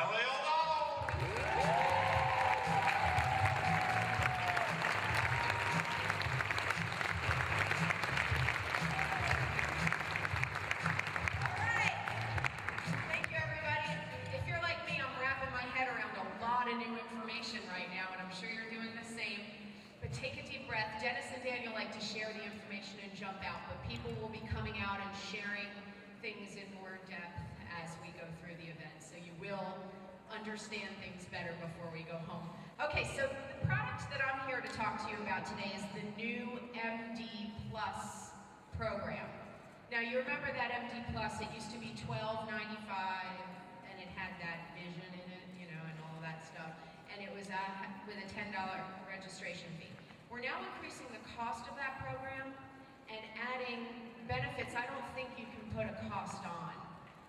Kelly O'Donnell. Of new information right now, and I'm sure you're doing the same. But take a deep breath. Dennis and Daniel like to share the information and jump out, but people will be coming out and sharing things in more depth as we go through the event, so you will understand things better before we go home. Okay, so the product that I'm here to talk to you about today is the new MD Plus program. Now, you remember that MD Plus, it used to be $12.95, and it had that vision in it, and all of that stuff, and it was with a $10 registration fee. We're now increasing the cost of that program and adding benefits I don't think you can put a cost on.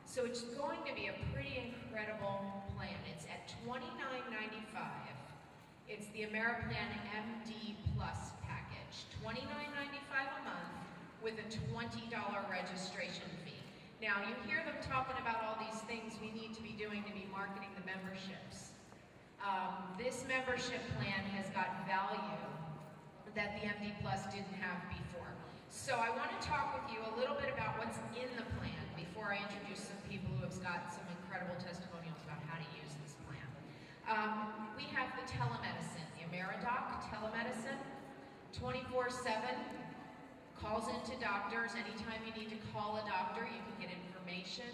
So it's going to be a pretty incredible plan. It's at $29.95. It's the AmeriPlan MD Plus package, $29.95 a month with a $20 registration fee. Now, you hear them talking about all these things we need to be doing to be marketing the memberships. This membership plan has got value that the MD Plus didn't have before. So I want to talk with you a little bit about what's in the plan before I introduce some people who have got some incredible testimonials about how to use this plan. We have the telemedicine, the AmeriDoc telemedicine, 24/7. Calls into doctors. Anytime you need to call a doctor, you can get information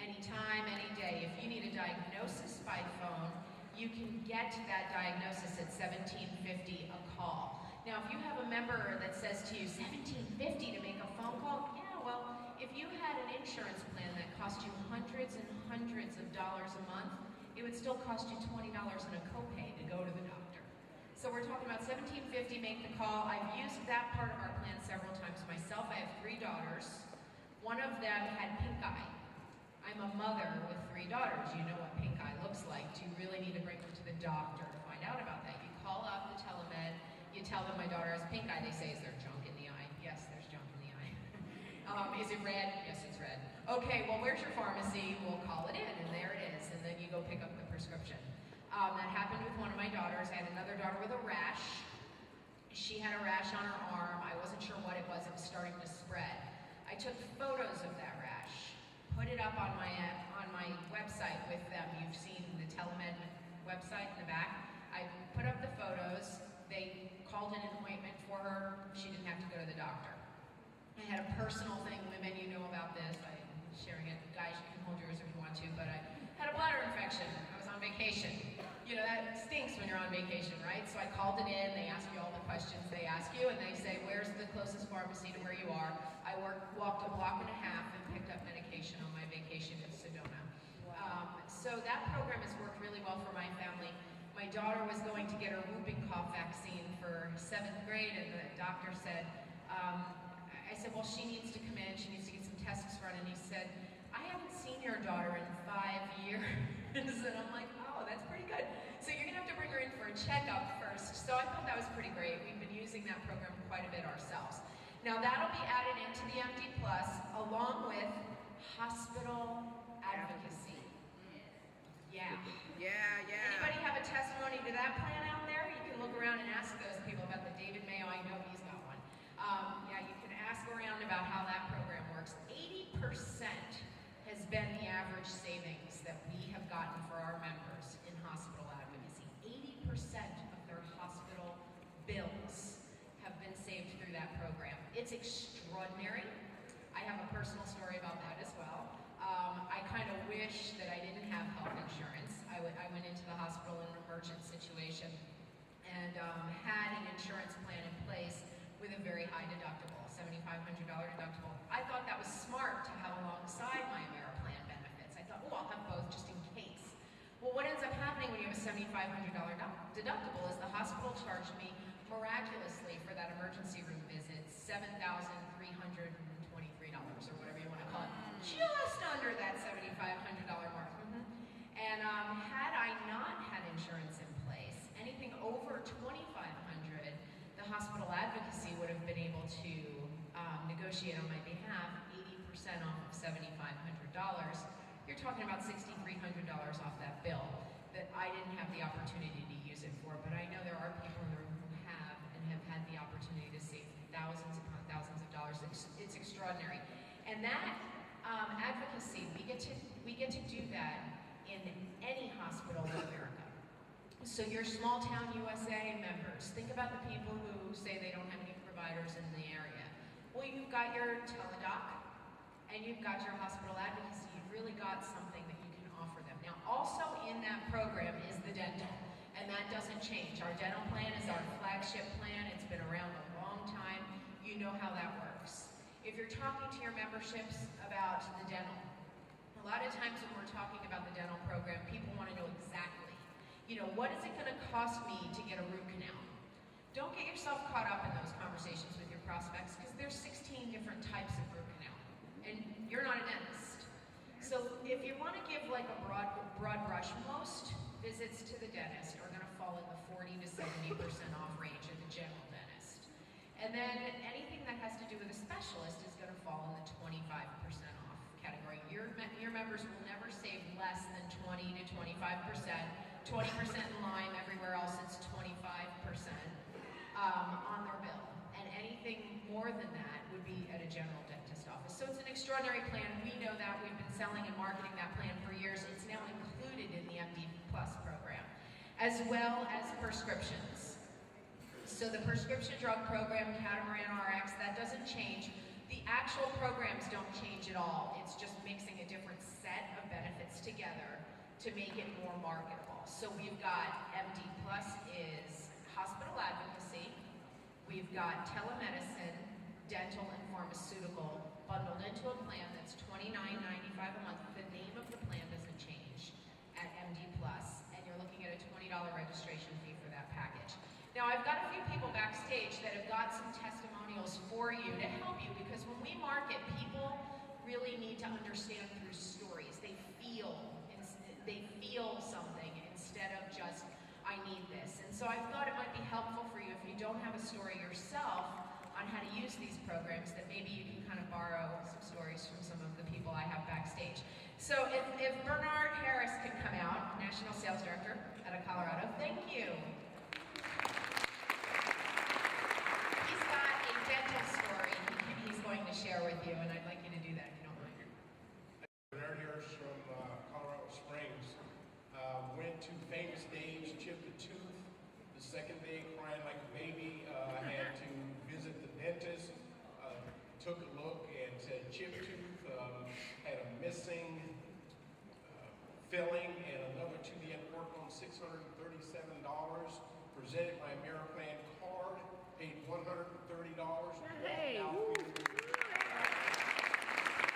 anytime, any day. If you need a diagnosis by phone, you can get that diagnosis at $17.50 a call. Now, if you have a member that says to you, $17.50 to make a phone call, yeah, well, if you had an insurance plan that cost you hundreds and hundreds of dollars a month, it would still cost you $20 in a copay to go to the doctor. So we're talking about $17.50, make the call. I've used that part of our plan several times myself. I have 3 daughters. One of them had pink eye. I'm a mother with 3 daughters. You know what pink eye looks like. Do you really need to bring them to the doctor to find out about that? You call up the telemed, you tell them my daughter has pink eye. They say, is there junk in the eye? Yes, there's junk in the eye. Is it red? Yes, it's red. Okay, well, where's your pharmacy? We'll call it in, and there it is. And then you go pick up the prescription. That happened with one of my daughters. I had another daughter with a rash. She had a rash on her arm. I wasn't sure what it was. It was starting to spread. I took photos of that rash, put it up on my website with them. You've seen the telemed website in the back. I put up the photos. They called in an appointment for her. She didn't have to go to the doctor. I had a personal thing. Women, you know about this. I'm sharing it. Guys, you can hold yours if you want to, but I had a bladder infection. I was on vacation. You know, that stinks when you're on vacation, right? So I called it in. They ask you all the questions they ask you, and they say, where's the closest pharmacy to where you are? I walked a block and a half and picked up medication on my vacation in Sedona. Wow. So that program has worked really well for my family. My daughter was going to get her whooping cough vaccine for 7th grade, and the doctor said, I said, well, she needs to come in, she needs to get some tests run, and he said, I haven't seen your daughter in 5 years. And I'm like, oh, that's pretty good. So you're gonna have to bring her in for a checkup first. So I thought that was pretty great. We've been using that program quite a bit ourselves. Now that'll be added into the MD Plus along with hospital advocacy. Yeah. Anybody have a testimony to that plan out there? You can look around and ask those people about the David Mayo. I know he's got one. Yeah, you can ask around about how that program works. 80% has been the average savings that we have gotten for our members in hospital advocacy. 80% of their hospital bills have been saved through that program. It's extraordinary. I have a personal story about that as well. I kind of wish that I didn't have health insurance. I went into the hospital in an emergent situation and had an insurance plan in place with a very high deductible, $7,500 deductible. I thought that was smart to have alongside my AmeriPlan benefits. I thought, oh, I'll have both just in case. Well, what ends up happening when you have a $7,500 deductible is the hospital charged me miraculously for that emergency room visit, $7,323 or whatever you want to call it, just under that $7,500 mark. And had I not had insurance in place, anything over $2,500, the hospital advocacy would have been able to negotiate on my behalf 80% off of $7,500. You're talking about $6,300 off that bill that I didn't have the opportunity to use it for, but I know there are people in the room who have and have had the opportunity to save thousands upon thousands of dollars. It's extraordinary. And that advocacy, we get to do that in any hospital in America. So your small town USA members, think about the people who say they don't have any providers in the area. Well, you've got your teledoc and you've got your hospital advocacy. You've really got something that you can offer them. Now, also in that program is the dental, and that doesn't change. Our dental plan is our flagship plan. It's been around a long time. You know how that works. If you're talking to your memberships about the dental, a lot of times when we're talking about the dental program, people want to know exactly, what is it going to cost me to get a root canal? Don't get yourself caught up in those conversations with your prospects, because there's 16 different types of root canal, and you're not a dentist. So if you want to give like a broad brush, most visits to the dentist are going to fall in the 40 to 70% off range at the general dentist. And then anything that has to do with a specialist is going to fall in the 25% off category. Your members will never save less than 20 to 25%. 20% in Lyme, everywhere else it's 25% on their bill. And anything more than that would be at a general dentist office. So it's an extraordinary plan. We know that. We've been selling and marketing that plan for years. It's now included in the MD Plus program, as well as prescriptions. So the prescription drug program, Catamaran RX, that doesn't change. The actual programs don't change at all. It's just mixing a different set of benefits together to make it more marketable. So we've got MD Plus is hospital advocacy. We've got telemedicine, dental, and pharmaceutical bundled into a plan that's $29.95 a month. The name of the plan doesn't change at MD Plus, and you're looking at a $20 registration fee for that package. Now, I've got a few people backstage that have got some testimonials for you to help you, because when we market, people really need to understand through stories. They feel something instead of just, I need this. And so I thought it might be helpful for you if you don't have a story yourself on how to use these programs, that maybe you can kind of borrow some stories from some of the people I have backstage. So if Bernard Harris could come out, National Sales Director out of Colorado, thank you. He's got a dental story he's going to share with you, and I'd like you to do that if you don't mind. Bernard Harris from Colorado Springs. Went to Famous Dave's, chipped a tooth. The second day, crying like a baby. Had to visit the dentist. Took a look and said chipped tooth. Had a missing filling and another tooth he had to work on, $637. Presented my AmeriPlan card. Paid $130. Hey!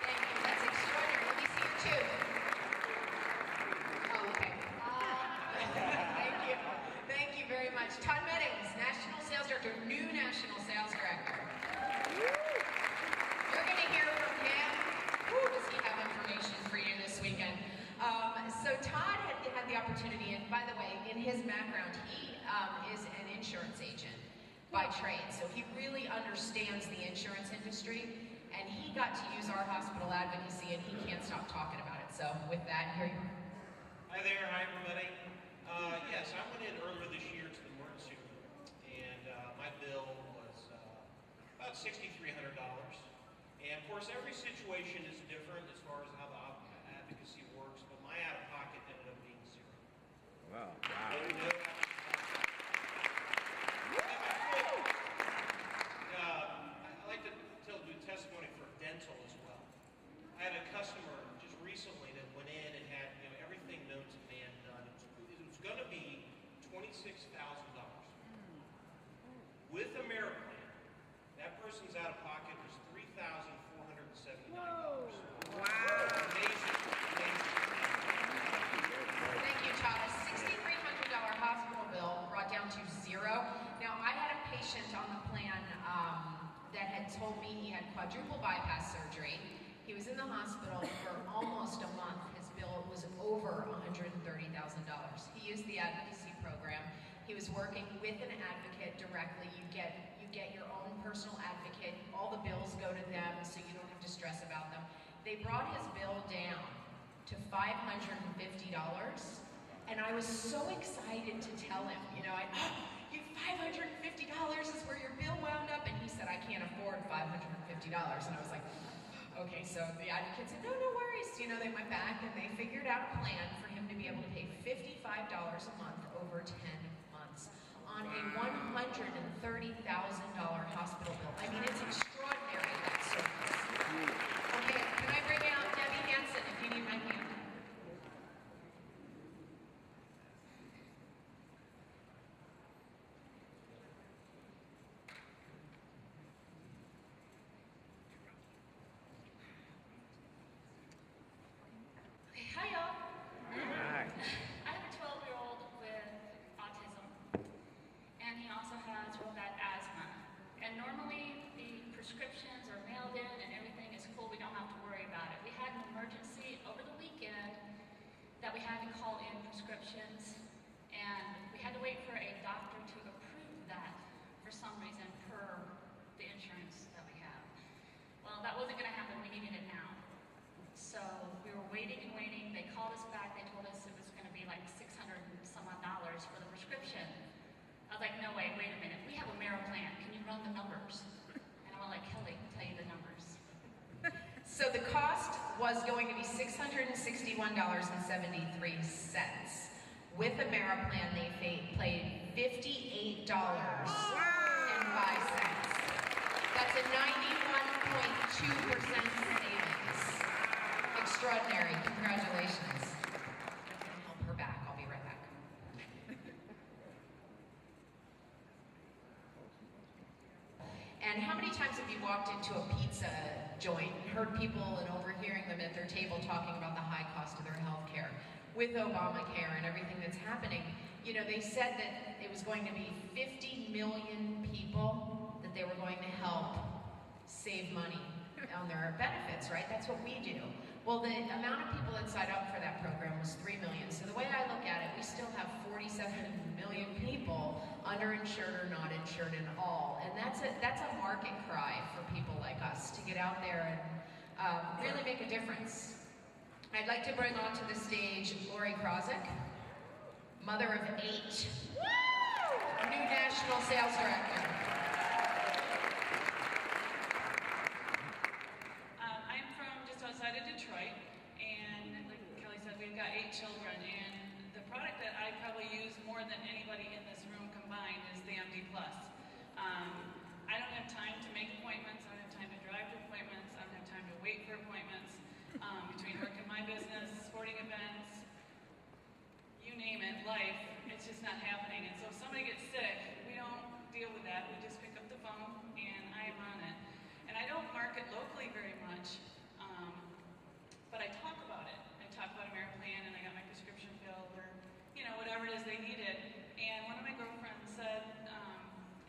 Thank you. That's extraordinary. Let me see your tooth. Thank you very much. Todd Meddings, National Sales Director, new National Sales Director. You're going to hear from him. Does he have information for you this weekend? So Todd had the opportunity, and by the way, in his background, he is an insurance agent by trade. So he really understands the insurance industry, and he got to use our hospital advocacy, and he can't stop talking about it. So with that, here you are. Hi there, hi everybody. Yes, I went in earlier this year to the emergency room, and my bill was about $6,300. And of course, every situation is different as far as how the advocacy works, but my out-of-pocket ended up being zero. Wow. I like to do a testimony for dental as well. I had a customer just recently that went in and had everything known to man done. It was going to be $26,000. With AmeriPlan, that person's out of pocket was $3,479. Wow. Amazing. Thank you, Todd. A $6,300 hospital bill brought down to zero. Now, I had a patient on the plan that had told me he had quadruple bypass surgery. He was in the hospital for almost a month. His bill was over $130,000. He used the advocacy program. He was working with an advocate directly. You get your own personal advocate. All the bills go to them, so you don't have to stress about them. They brought his bill down to $550. And I was so excited to tell him, you know, you $550 is where your bill wound up. And he said, I can't afford $550. And I was like, okay, so the advocate said, no worries. You know, they went back and they figured out a plan for him to be able to pay $55 a month over 10 months on a $130,000 hospital bill. I mean, it's extraordinary, that service. Okay, can I bring out Debbie Hansen if you need my hand? Hi, y'all. I have a 12-year-old with autism, and he also has real bad asthma. And normally, the prescriptions are mailed in and everything is cool. We don't have to worry about it. We had an emergency over the weekend that we had to call in prescriptions, and we had to wait for a doctor to approve that for some reason per the insurance that we have. Well, that wasn't going to happen. We needed it now. So we were waiting and waiting. They called us back. They told us it was going to be like $600 and some odd for the prescription. I was like, no way, wait a minute. We have AmeriPlan. Can you run the numbers? And I went like, Kelly, tell you the numbers. So the cost was going to be $661.73. With AmeriPlan, they paid $58.05. That's a 91.2% savings. Extraordinary. Congratulations. I'm going to help her back. I'll be right back. And how many times have you walked into a pizza joint and heard people and overhearing them at their table talking about the high cost of their health care? With Obamacare and everything that's happening, you know, they said that it was going to be 50 million people that they were going to help save money on their benefits, right? That's what we do. Well, the amount of people that signed up for that program was 3 million. So the way I look at it, we still have 47 million people underinsured or not insured in all. And that's a market cry for people like us to get out there and really make a difference. I'd like to bring onto the stage Lori Krozik, mother of 8, new National Sales Director. I'm from just outside of Detroit, and like Kelly said, we've got 8 children, and the product that I probably use more than anybody in this room combined is the MD+. I don't have time to make appointments, I don't have time to drive to appointments, I don't have time to wait for appointments. Between work in my business, sporting events, you name it, life, it's just not happening. And so if somebody gets sick, we don't deal with that. We just pick up the phone and I am on it. And I don't market locally very much, but I talk about it. I talk about AmeriPlan and I got my prescription filled or, you know, whatever it is they needed. And one of my girlfriends said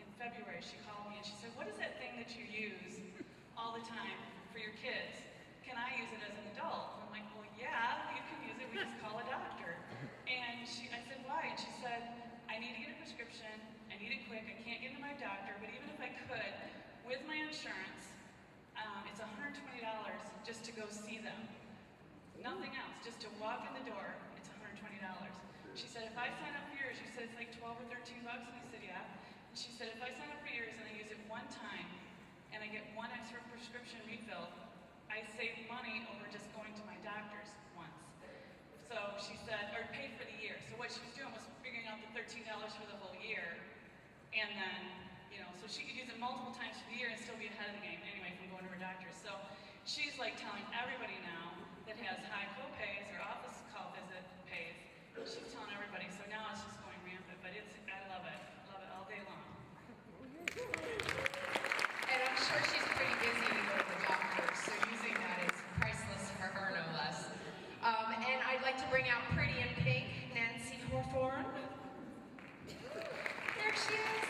in February, she called me and she said, what is that thing that you use all the time for your kids? Can I use it as an adult? And I'm like, well, yeah, you can use it. We just call a doctor. And I said, why? And she said, I need to get a prescription. I need it quick. I can't get to my doctor. But even if I could, with my insurance, it's $120 just to go see them. Nothing else. Just to walk in the door, it's $120. She said, if I sign up for yours, you said it's like 12 or 13 bucks. And I said, yeah. And she said, if I sign up for yours and I use it one time and I get one extra prescription refill, I save money over just going to my doctor's once. So she said, or paid for the year. So what she was doing was figuring out the $13 for the whole year. And then, you know, so she could use it multiple times for the year and still be ahead of the game anyway from going to her doctor. So she's like telling everybody now that has high co-pays or office call visit pays, she's telling everybody. So now it's just going rampant, but I love it. I love it all day long. And I'm sure she's pretty busy to go to the doctor, so using that is priceless for her, no less. And I'd like to bring out Pretty in Pink, Nancy Hawthorne. There she is.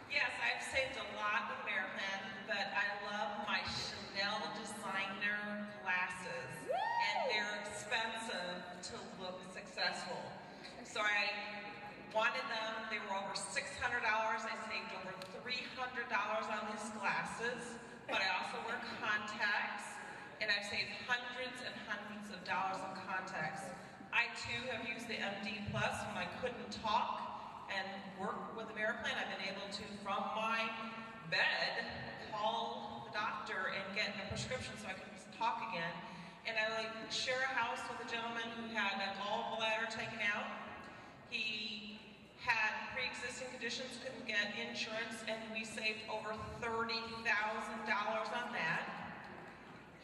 Yes, I've saved a lot with AmeriPlan, but I love my Chanel designer glasses, and they're expensive to saved hundreds and hundreds of dollars on contacts. I too have used the MD Plus when I couldn't talk and work with AmeriPlan. I've been able to, from my bed, call the doctor and get a prescription so I can talk again. And I share a house with a gentleman who had a gallbladder taken out. He had pre-existing conditions, couldn't get insurance, and we saved over $30,000 on that.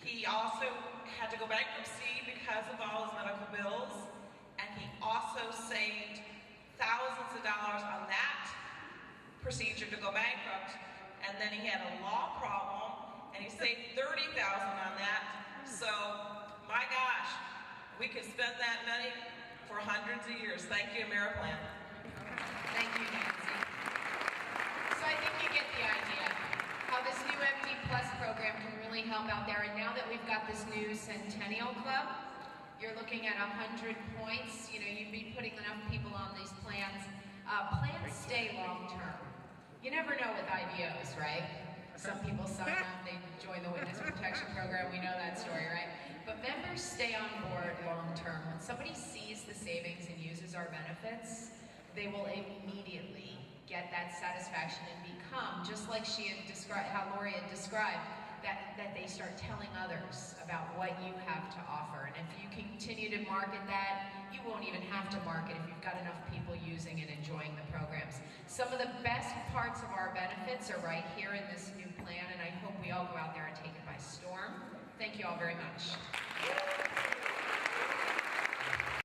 He also had to go bankruptcy because of all his medical bills, and he also saved thousands of dollars on that procedure to go bankrupt. And then he had a law problem, and he saved $30,000 on that. So, my gosh, we could spend that money for hundreds of years. Thank you, AmeriPlan. Thank you, Nancy. So I think you get the idea how this new MD Plus program can really help out there. And now that we've got this new Centennial Club, you're looking at 100 points. You know, you'd be putting enough people on these plans. Plans stay long term. You never know with IBOs, right? Some people sign up, they join the witness protection program. We know that story, right? But members stay on board long term. When somebody sees the savings and uses our benefits, they will immediately get that satisfaction and become, just like she had described, how Lori had described, that they start telling others about what you have to offer. And if you continue to market that, you won't even have to market if you've got enough people using and enjoying the programs. Some of the best parts of our benefits are right here in this new plan, and I hope we all go out there and take it by storm. Thank you all very much.